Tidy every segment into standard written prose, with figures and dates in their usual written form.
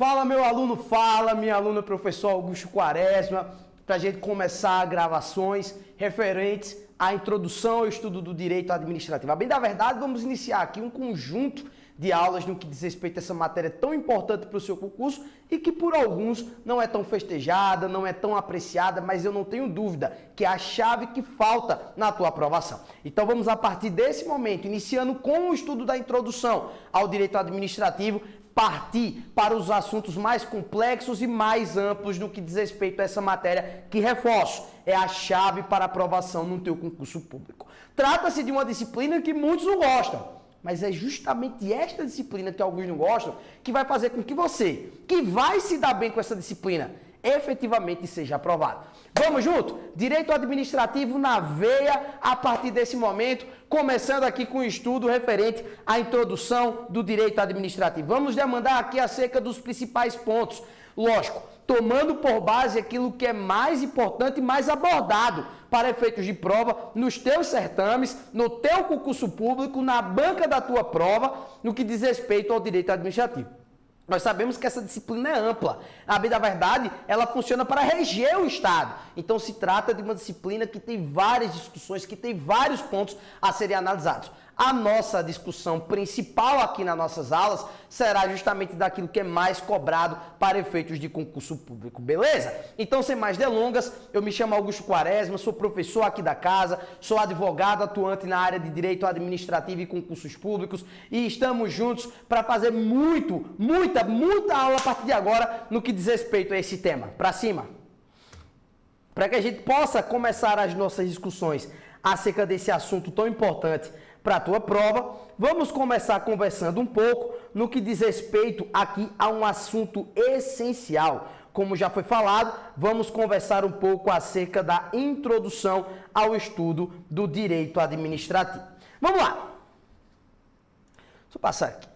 Fala, meu aluno, fala, minha aluna, professor Augusto Quaresma, para a gente começar gravações referentes à introdução ao estudo do direito administrativo. A bem da verdade, vamos iniciar aqui um conjunto de aulas no que diz respeito a essa matéria tão importante para o seu concurso e que por alguns não é tão festejada, não é tão apreciada, mas eu não tenho dúvida que é a chave que falta na tua aprovação. Então vamos a partir desse momento, iniciando com o estudo da introdução ao direito administrativo, partir para os assuntos mais complexos e mais amplos no que diz respeito a essa matéria que, reforço, é a chave para aprovação no teu concurso público. Trata-se de uma disciplina que muitos não gostam, mas é justamente esta disciplina que alguns não gostam que vai fazer com que você, que vai se dar bem com essa disciplina, efetivamente seja aprovado. Vamos junto? Direito administrativo na veia a partir desse momento, começando aqui com o estudo referente à introdução do direito administrativo. Vamos demandar aqui acerca dos principais pontos, lógico, tomando por base aquilo que é mais importante e mais abordado para efeitos de prova nos teus certames, no teu concurso público, na banca da tua prova, no que diz respeito ao direito administrativo. Nós sabemos que essa disciplina é ampla. A bem da verdade, ela funciona para reger o Estado. Então, se trata de uma disciplina que tem várias discussões, que tem vários pontos a serem analisados. A nossa discussão principal aqui nas nossas aulas será justamente daquilo que é mais cobrado para efeitos de concurso público, beleza? Então, sem mais delongas, eu me chamo Augusto Quaresma, sou professor aqui da casa, sou advogado atuante na área de Direito Administrativo e Concursos Públicos e estamos juntos para fazer muita aula a partir de agora no que diz respeito a esse tema. Para cima! Para que a gente possa começar as nossas discussões acerca desse assunto tão importante para a tua prova, vamos começar conversando um pouco no que diz respeito aqui a um assunto essencial. Como já foi falado, vamos conversar um pouco acerca da introdução ao estudo do direito administrativo. Vamos lá! Deixa eu passar aqui.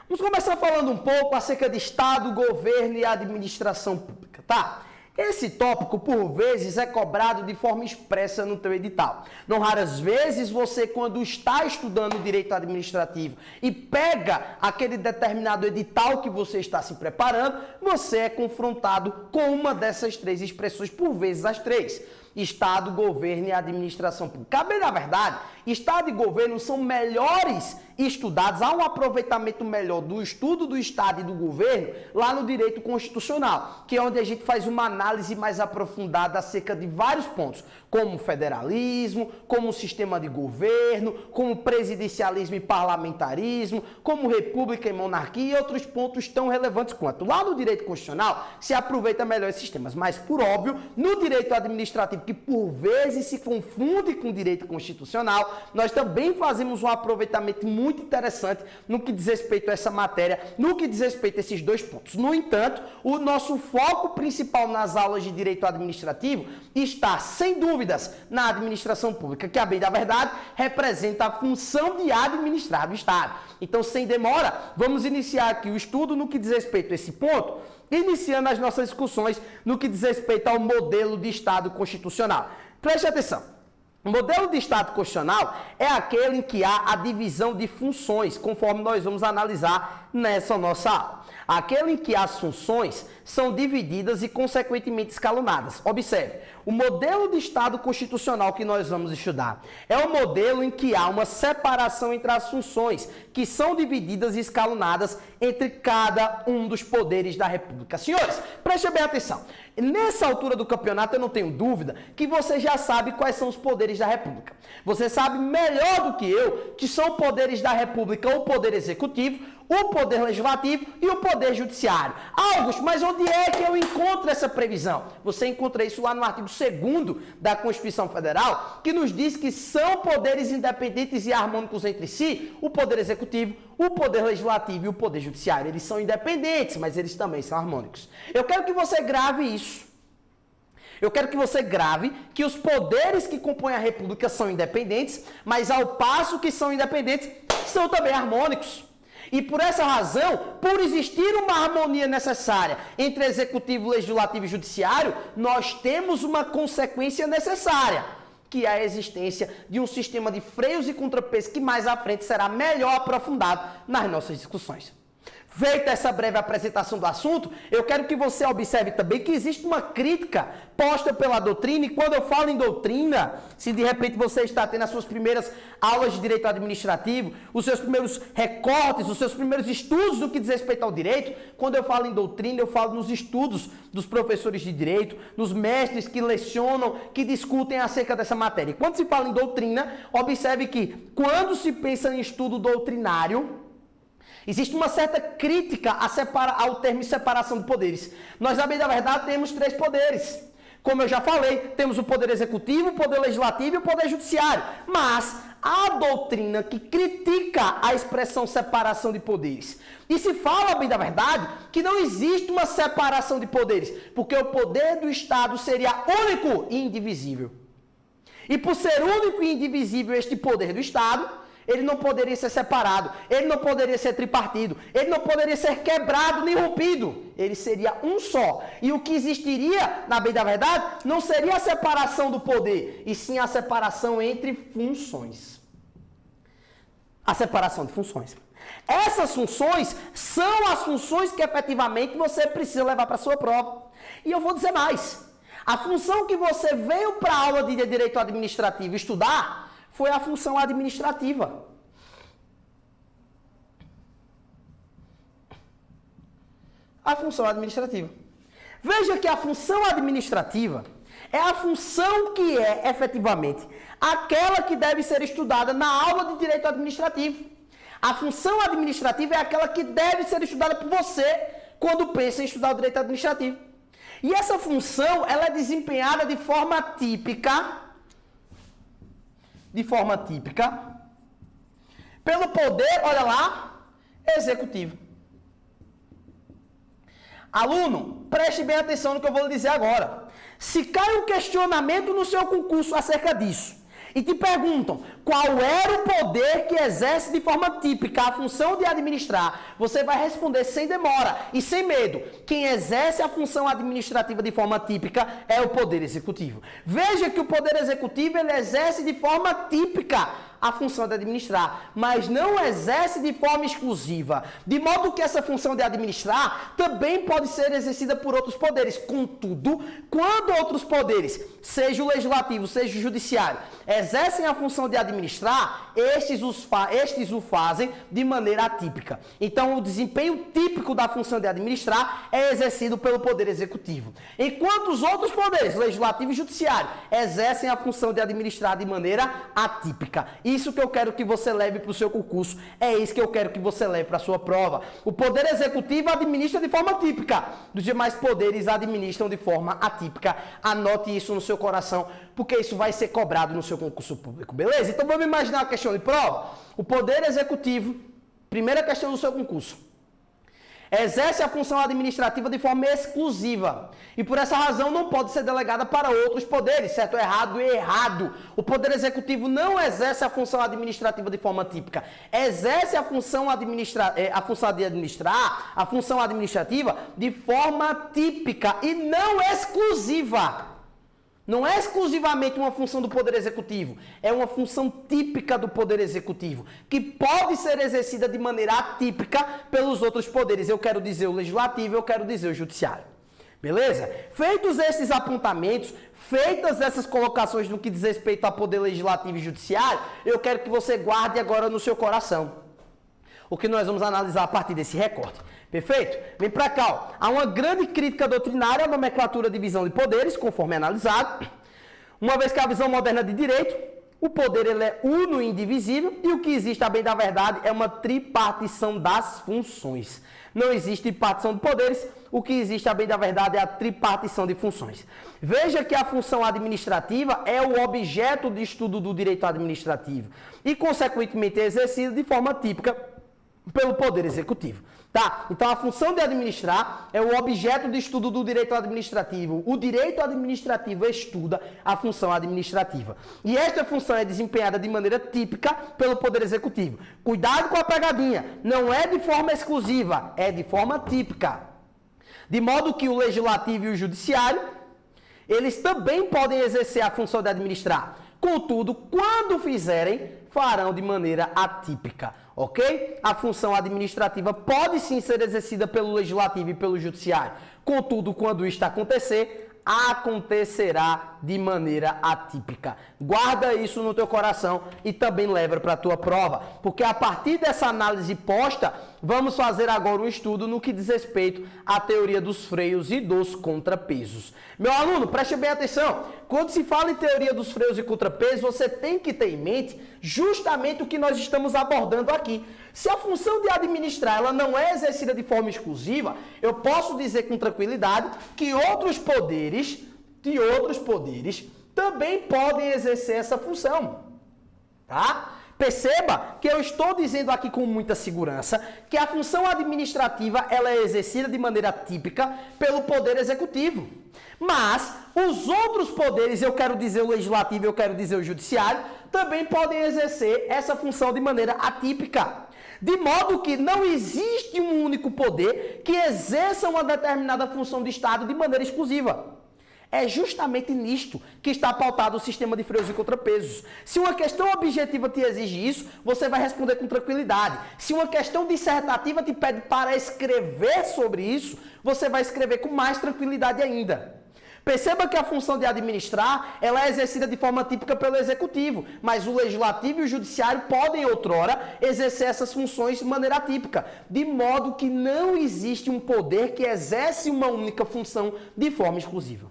Vamos começar falando um pouco acerca de Estado, governo e administração pública, tá? Esse tópico, por vezes, é cobrado de forma expressa no teu edital. Não raras vezes, você, quando está estudando direito administrativo e pega aquele determinado edital que você está se preparando, você é confrontado com uma dessas três expressões, por vezes as três. Estado, governo e administração pública. Bem, na verdade, Estado e governo são melhores estudados, há um aproveitamento melhor do estudo do Estado e do governo lá no direito constitucional, que é onde a gente faz uma análise mais aprofundada acerca de vários pontos, como federalismo, como sistema de governo, como presidencialismo e parlamentarismo, como república e monarquia e outros pontos tão relevantes quanto. Lá no direito constitucional se aproveita melhor esses temas, mas por óbvio, no direito administrativo, que por vezes se confunde com o direito constitucional, nós também fazemos um aproveitamento muito interessante no que diz respeito a essa matéria, no que diz respeito a esses dois pontos. No entanto, o nosso foco principal nas aulas de direito administrativo está, sem dúvidas, na administração pública, que, a bem da verdade, representa a função de administrar o Estado. Então, sem demora, vamos iniciar aqui o estudo no que diz respeito a esse ponto, iniciando as nossas discussões no que diz respeito ao modelo de Estado constitucional. Preste atenção. O modelo de Estado constitucional é aquele em que há a divisão de funções, conforme nós vamos analisar nessa nossa aula. Aquele em que as funções são divididas e, consequentemente, escalonadas. Observe, o modelo de Estado constitucional que nós vamos estudar é um modelo em que há uma separação entre as funções, que são divididas e escalonadas entre cada um dos poderes da República. Senhores, prestem bem atenção. Nessa altura do campeonato, eu não tenho dúvida que você já sabe quais são os poderes da República. Você sabe melhor do que eu que são poderes da República o poder executivo, o poder legislativo e o poder judiciário. Augusto, mas onde é que eu encontro essa previsão? Você encontra isso lá no artigo 2º da Constituição Federal, que nos diz que são poderes independentes e harmônicos entre si, o poder executivo, o poder legislativo e o poder judiciário. Eles são independentes, mas eles também são harmônicos. Eu quero que você grave isso. Eu quero que você grave que os poderes que compõem a República são independentes, mas ao passo que são independentes, são também harmônicos. E por essa razão, por existir uma harmonia necessária entre executivo, legislativo e judiciário, nós temos uma consequência necessária, que é a existência de um sistema de freios e contrapesos que mais à frente será melhor aprofundado nas nossas discussões. Feita essa breve apresentação do assunto, eu quero que você observe também que existe uma crítica posta pela doutrina, e quando eu falo em doutrina, se de repente você está tendo as suas primeiras aulas de direito administrativo, os seus primeiros recortes, os seus primeiros estudos do que diz respeito ao direito, quando eu falo em doutrina, eu falo nos estudos dos professores de direito, nos mestres que lecionam, que discutem acerca dessa matéria. E quando se fala em doutrina, observe que quando se pensa em estudo doutrinário, existe uma certa crítica ao termo separação de poderes. Nós, na bem da verdade, temos 3 poderes. Como eu já falei, temos o poder executivo, o poder legislativo e o poder judiciário. Mas há doutrina que critica a expressão separação de poderes. E se fala, bem da verdade, que não existe uma separação de poderes, porque o poder do Estado seria único e indivisível. E por ser único e indivisível este poder do Estado, ele não poderia ser separado, ele não poderia ser tripartido, ele não poderia ser quebrado nem rompido. Ele seria um só. E o que existiria, na bem da verdade, não seria a separação do poder, e sim a separação entre funções. A separação de funções. Essas funções são as funções que efetivamente você precisa levar para a sua prova. E eu vou dizer mais. A função que você veio para a aula de direito administrativo estudar foi a função administrativa. A função administrativa. Veja que a função administrativa é a função que é, efetivamente, aquela que deve ser estudada na aula de direito administrativo. A função administrativa é aquela que deve ser estudada por você quando pensa em estudar o direito administrativo. E essa função, ela é desempenhada de forma típica, pelo poder, olha lá, executivo. Aluno, preste bem atenção no que eu vou lhe dizer agora. Se cai um questionamento no seu concurso acerca disso, e te perguntam qual era o poder que exerce de forma típica a função de administrar, você vai responder sem demora e sem medo. Quem exerce a função administrativa de forma típica é o poder executivo. Veja que o poder executivo ele exerce de forma típica a função de administrar, mas não exerce de forma exclusiva, de modo que essa função de administrar também pode ser exercida por outros poderes. Contudo, quando outros poderes, seja o legislativo, seja o judiciário, exercem a função de administrar, estes o fazem de maneira atípica. Então, o desempenho típico da função de administrar é exercido pelo poder executivo, enquanto os outros poderes, legislativo e judiciário, exercem a função de administrar de maneira atípica. Isso que eu quero que você leve para o seu concurso, é isso que eu quero que você leve para a sua prova. O poder executivo administra de forma típica, os demais poderes administram de forma atípica. Anote isso no seu coração, porque isso vai ser cobrado no seu concurso público, beleza? Então vamos imaginar uma questão de prova. O poder executivo, primeira questão do seu concurso, exerce a função administrativa de forma exclusiva e por essa razão não pode ser delegada para outros poderes, certo ou errado? Errado. O poder executivo não exerce a função administrativa de forma típica, exerce a função administrativa de forma típica e não exclusiva. Não é exclusivamente uma função do Poder Executivo, é uma função típica do Poder Executivo, que pode ser exercida de maneira atípica pelos outros poderes. Eu quero dizer o Legislativo, eu quero dizer o Judiciário. Beleza? Feitos esses apontamentos, feitas essas colocações no que diz respeito a Poder Legislativo e Judiciário, eu quero que você guarde agora no seu coração o que nós vamos analisar a partir desse recorte. Perfeito? Vem pra cá, ó. Há uma grande crítica doutrinária à nomenclatura de divisão de poderes, conforme analisado. Uma vez que a visão moderna de direito, o poder ele é uno e indivisível, e o que existe, a bem da verdade, é uma tripartição das funções. Não existe tripartição de poderes, o que existe, a bem da verdade, é a tripartição de funções. Veja que a função administrativa é o objeto de estudo do direito administrativo e, consequentemente, é exercida de forma típica pelo Poder Executivo. Tá? Então, a função de administrar é o objeto de estudo do direito administrativo. O direito administrativo estuda a função administrativa. E esta função é desempenhada de maneira típica pelo Poder Executivo. Cuidado com a pegadinha. Não é de forma exclusiva, é de forma típica. De modo que o Legislativo e o Judiciário, eles também podem exercer a função de administrar. Contudo, quando fizerem, farão de maneira atípica, ok? A função administrativa pode sim ser exercida pelo Legislativo e pelo Judiciário. Contudo, quando isto acontecer, acontecerá de maneira atípica. Guarda isso no teu coração e também leva para a tua prova, porque a partir dessa análise posta, vamos fazer agora um estudo no que diz respeito à teoria dos freios e dos contrapesos. Meu aluno, preste bem atenção. Quando se fala em teoria dos freios e contrapesos, você tem que ter em mente justamente o que nós estamos abordando aqui. Se a função de administrar ela não é exercida de forma exclusiva, eu posso dizer com tranquilidade que outros poderes também podem exercer essa função, tá? Perceba que eu estou dizendo aqui com muita segurança que a função administrativa ela é exercida de maneira típica pelo Poder Executivo. Mas os outros poderes, eu quero dizer o Legislativo, eu quero dizer o Judiciário, também podem exercer essa função de maneira atípica. De modo que não existe um único poder que exerça uma determinada função de Estado de maneira exclusiva. É justamente nisto que está pautado o sistema de freios e contrapesos. Se uma questão objetiva te exige isso, você vai responder com tranquilidade. Se uma questão dissertativa te pede para escrever sobre isso, você vai escrever com mais tranquilidade ainda. Perceba que a função de administrar ela é exercida de forma típica pelo Executivo, mas o Legislativo e o Judiciário podem, outrora, exercer essas funções de maneira atípica, de modo que não existe um poder que exerce uma única função de forma exclusiva.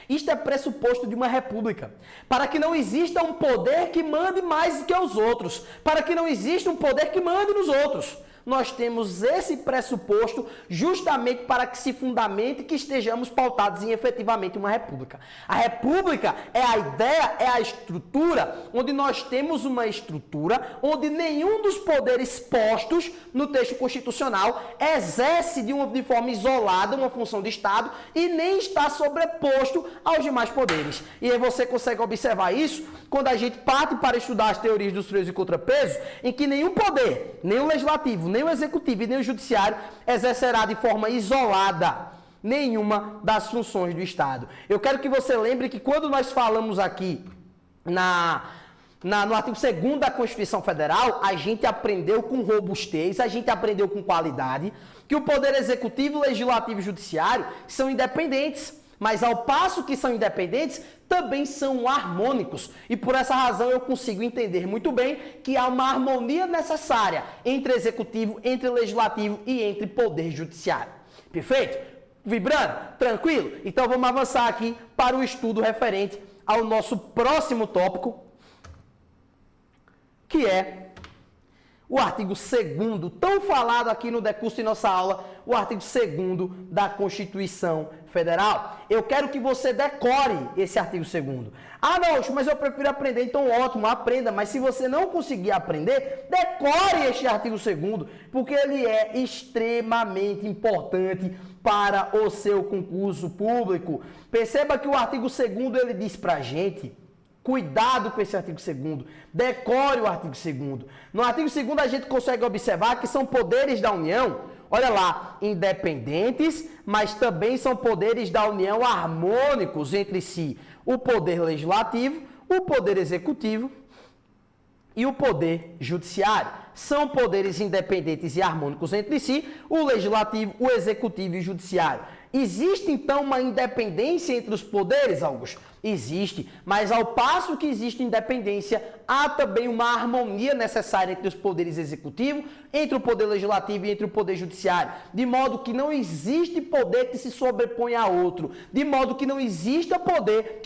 Isto é pressuposto de uma república, para que não exista um poder que mande mais do que os outros, para que não exista um poder que mande nos outros. Nós temos esse pressuposto justamente para que se fundamente que estejamos pautados em efetivamente uma república. A república é a ideia, é a estrutura, onde nós temos uma estrutura onde nenhum dos poderes postos no texto constitucional exerce de forma isolada uma função de Estado e nem está sobreposto aos demais poderes. E aí você consegue observar isso quando a gente parte para estudar as teorias dos freios e contrapesos, em que nenhum poder, nem o Legislativo, nem o Executivo e nem o Judiciário exercerá de forma isolada nenhuma das funções do Estado. Eu quero que você lembre que quando nós falamos aqui no artigo 2º da Constituição Federal, a gente aprendeu com robustez, a gente aprendeu com qualidade, que o Poder Executivo, Legislativo e Judiciário são independentes, mas ao passo que são independentes, também são harmônicos. E por essa razão eu consigo entender muito bem que há uma harmonia necessária entre Executivo, entre Legislativo e entre Poder Judiciário. Perfeito? Vibrando? Tranquilo? Então vamos avançar aqui para o estudo referente ao nosso próximo tópico, que é o artigo 2º, tão falado aqui no decurso de nossa aula, o artigo 2º da Constituição Federal. Eu quero que você decore esse artigo 2º. Ah, não, mas eu prefiro aprender, então ótimo, aprenda. Mas se você não conseguir aprender, decore este artigo 2º, porque ele é extremamente importante para o seu concurso público. Perceba que o artigo 2º ele diz pra gente... Cuidado com esse artigo 2º, decore o artigo 2º. No artigo 2º a gente consegue observar que são poderes da União, olha lá, independentes, mas também são poderes da União harmônicos entre si. O poder legislativo, o poder executivo e o poder judiciário. São poderes independentes e harmônicos entre si, o legislativo, o executivo e o judiciário. Existe então uma independência entre os poderes, Augusto? Existe, mas ao passo que existe independência, há também uma harmonia necessária entre os poderes executivos, entre o poder legislativo e entre o poder judiciário, de modo que não existe poder que se sobrepõe a outro, de modo que não existe poder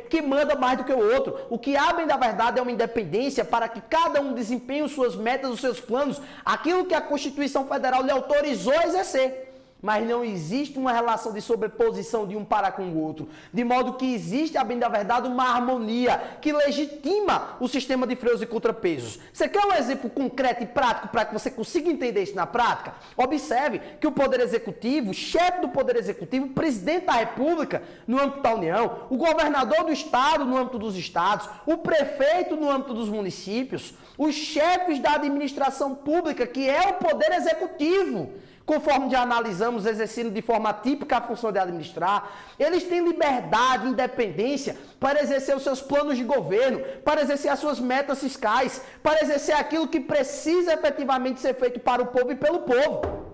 que manda mais do que o outro. O que há, bem da verdade, é uma independência para que cada um desempenhe suas metas, os seus planos, aquilo que a Constituição Federal lhe autorizou a exercer. Mas não existe uma relação de sobreposição de um para com o outro. De modo que existe, a bem da verdade, uma harmonia que legitima o sistema de freios e contrapesos. Você quer um exemplo concreto e prático para que você consiga entender isso na prática? Observe que o Poder Executivo, o chefe do Poder Executivo, o presidente da República no âmbito da União, o governador do Estado no âmbito dos estados, o prefeito no âmbito dos municípios, os chefes da administração pública, que é o Poder Executivo, conforme já analisamos, exercendo de forma típica a função de administrar. Eles têm liberdade, independência para exercer os seus planos de governo, para exercer as suas metas fiscais, para exercer aquilo que precisa efetivamente ser feito para o povo e pelo povo.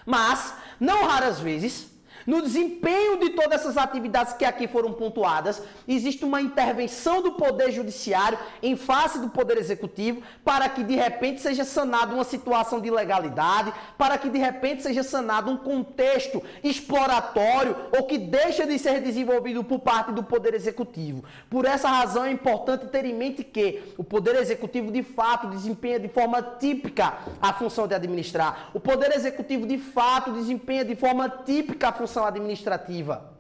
Mas, não raras vezes, no desempenho de todas essas atividades que aqui foram pontuadas, existe uma intervenção do Poder Judiciário em face do Poder Executivo para que de repente seja sanada uma situação de ilegalidade, para que de repente seja sanado um contexto exploratório ou que deixa de ser desenvolvido por parte do Poder Executivo. Por essa razão é importante ter em mente que o Poder Executivo de fato desempenha de forma típica a função de administrar. O Poder Executivo de fato desempenha de forma típica a função administrativa.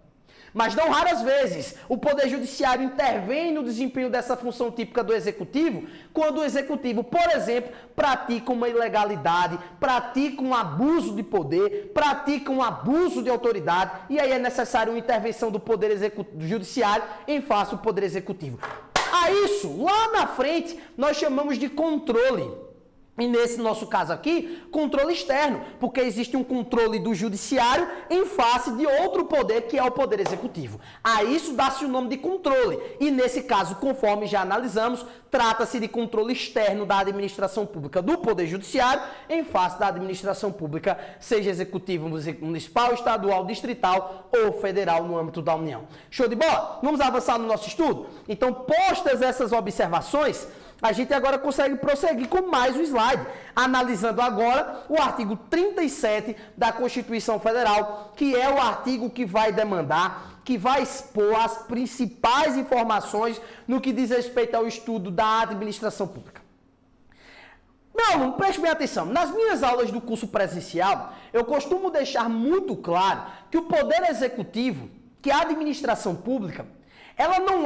Mas não raras vezes o Poder Judiciário intervém no desempenho dessa função típica do Executivo, quando o Executivo, por exemplo, pratica uma ilegalidade, pratica um abuso de poder, pratica um abuso de autoridade, e aí é necessário uma intervenção do Poder Judiciário em face do Poder Executivo. A isso, lá na frente, nós chamamos de controle. E nesse nosso caso aqui, controle externo, porque existe um controle do judiciário em face de outro poder, que é o poder executivo. A isso dá-se o nome de controle. E nesse caso, conforme já analisamos, trata-se de controle externo da administração pública do poder judiciário em face da administração pública, seja executivo municipal, estadual, distrital ou federal no âmbito da União. Show de bola? Vamos avançar no nosso estudo? Então, postas essas observações, a gente agora consegue prosseguir com mais um slide, analisando agora o artigo 37 da Constituição Federal, que é o artigo que vai demandar, que vai expor as principais informações no que diz respeito ao estudo da administração pública. Meu aluno, preste bem atenção. Nas minhas aulas do curso presencial, eu costumo deixar muito claro que o Poder Executivo, que a administração pública, ela não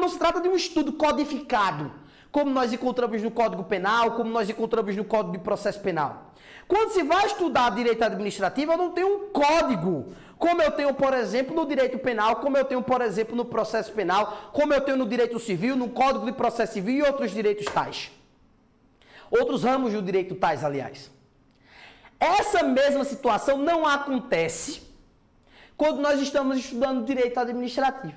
se trata de um estudo codificado, como nós encontramos no Código Penal, como nós encontramos no Código de Processo Penal. Quando se vai estudar direito administrativo, eu não tenho um código, como eu tenho, por exemplo, no direito penal, como eu tenho, por exemplo, no processo penal, como eu tenho no direito civil, no Código de Processo Civil e outros direitos tais. Outros ramos do direito tais, aliás. Essa mesma situação não acontece quando nós estamos estudando direito administrativo.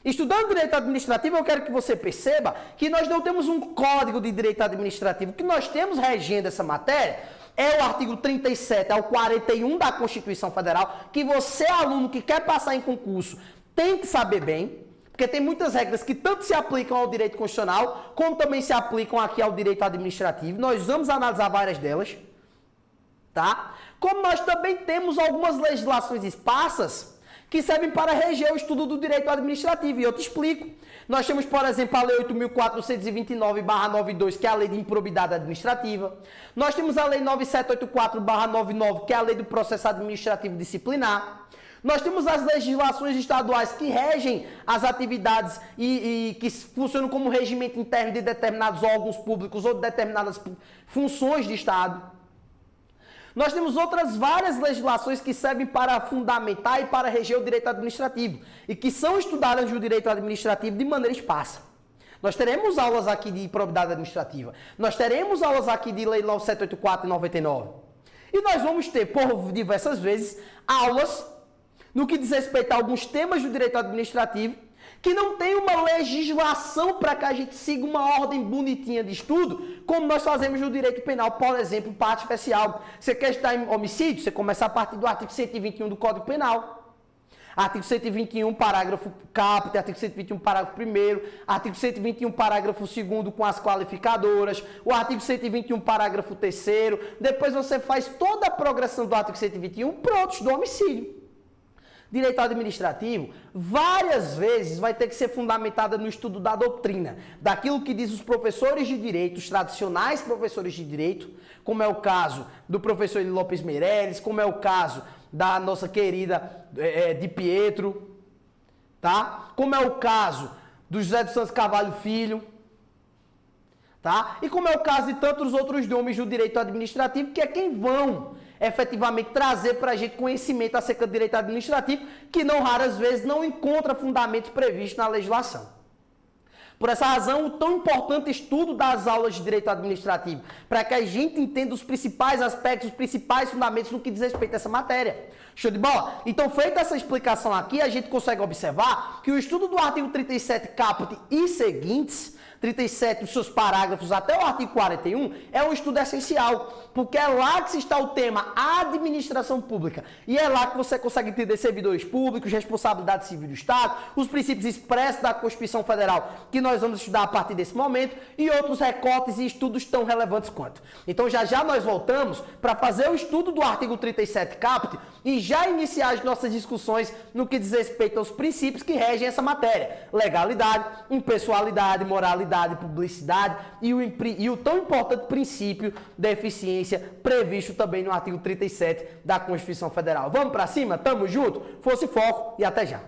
Estudando direito administrativo, eu quero que você perceba que nós não temos um código de direito administrativo. O que nós temos regendo essa matéria é o artigo 37 ao 41 da Constituição Federal, que você, aluno que quer passar em concurso, tem que saber bem, porque tem muitas regras que tanto se aplicam ao direito constitucional, como também se aplicam aqui ao direito administrativo. Nós vamos analisar várias delas, tá? Como nós também temos algumas legislações esparsas que servem para reger o estudo do direito administrativo, e eu te explico. Nós temos, por exemplo, a Lei 8.429/92, que é a Lei de Improbidade Administrativa. Nós temos a Lei 9784/99, que é a Lei do Processo Administrativo Disciplinar. Nós temos as legislações estaduais que regem as atividades e que funcionam como regimento interno de determinados órgãos públicos ou de determinadas funções de Estado. Nós temos outras várias legislações que servem para fundamentar e para reger o direito administrativo e que são estudadas no direito administrativo de maneira esparsa. Nós teremos aulas aqui de improbidade administrativa, nós teremos aulas aqui de Lei 9784 e 99. E nós vamos ter, por diversas vezes, aulas no que diz respeito a alguns temas do direito administrativo que não tem uma legislação para que a gente siga uma ordem bonitinha de estudo, como nós fazemos no direito penal, por exemplo, parte especial. Você quer estudar em homicídio? Você começa a partir do artigo 121 do Código Penal. Artigo 121, parágrafo caput, artigo 121, parágrafo 1º, artigo 121, parágrafo 2º com as qualificadoras, o artigo 121, parágrafo 3º, depois você faz toda a progressão do artigo 121, pronto, estudou homicídio. Direito administrativo, várias vezes vai ter que ser fundamentada no estudo da doutrina, daquilo que diz os professores de direito, os tradicionais professores de direito, como é o caso do professor Lopes Meireles, como é o caso da nossa querida Di Pietro, tá? Como é o caso do José dos Santos Carvalho Filho, tá? E como é o caso de tantos outros nomes do direito administrativo, que é quem vão efetivamente trazer para a gente conhecimento acerca do direito administrativo, que não raras vezes não encontra fundamentos previstos na legislação. Por essa razão, o tão importante estudo das aulas de direito administrativo, para que a gente entenda os principais aspectos, os principais fundamentos no que diz respeito a essa matéria. Show de bola? Então, feita essa explicação aqui, a gente consegue observar que o estudo do artigo 37 caput e seguintes, 37, os seus parágrafos até o artigo 41, é um estudo essencial, porque é lá que está o tema administração pública, e é lá que você consegue entender servidores públicos, responsabilidade civil do Estado, os princípios expressos da Constituição Federal, que nós vamos estudar a partir desse momento, e outros recortes e estudos tão relevantes quanto. Então, já já nós voltamos para fazer o estudo do artigo 37 caput e já iniciar as nossas discussões no que diz respeito aos princípios que regem essa matéria: legalidade, impessoalidade, moralidade, publicidade e o tão importante princípio da eficiência previsto também no artigo 37 da Constituição Federal. Vamos para cima? Tamo junto? Fosse foco e até já.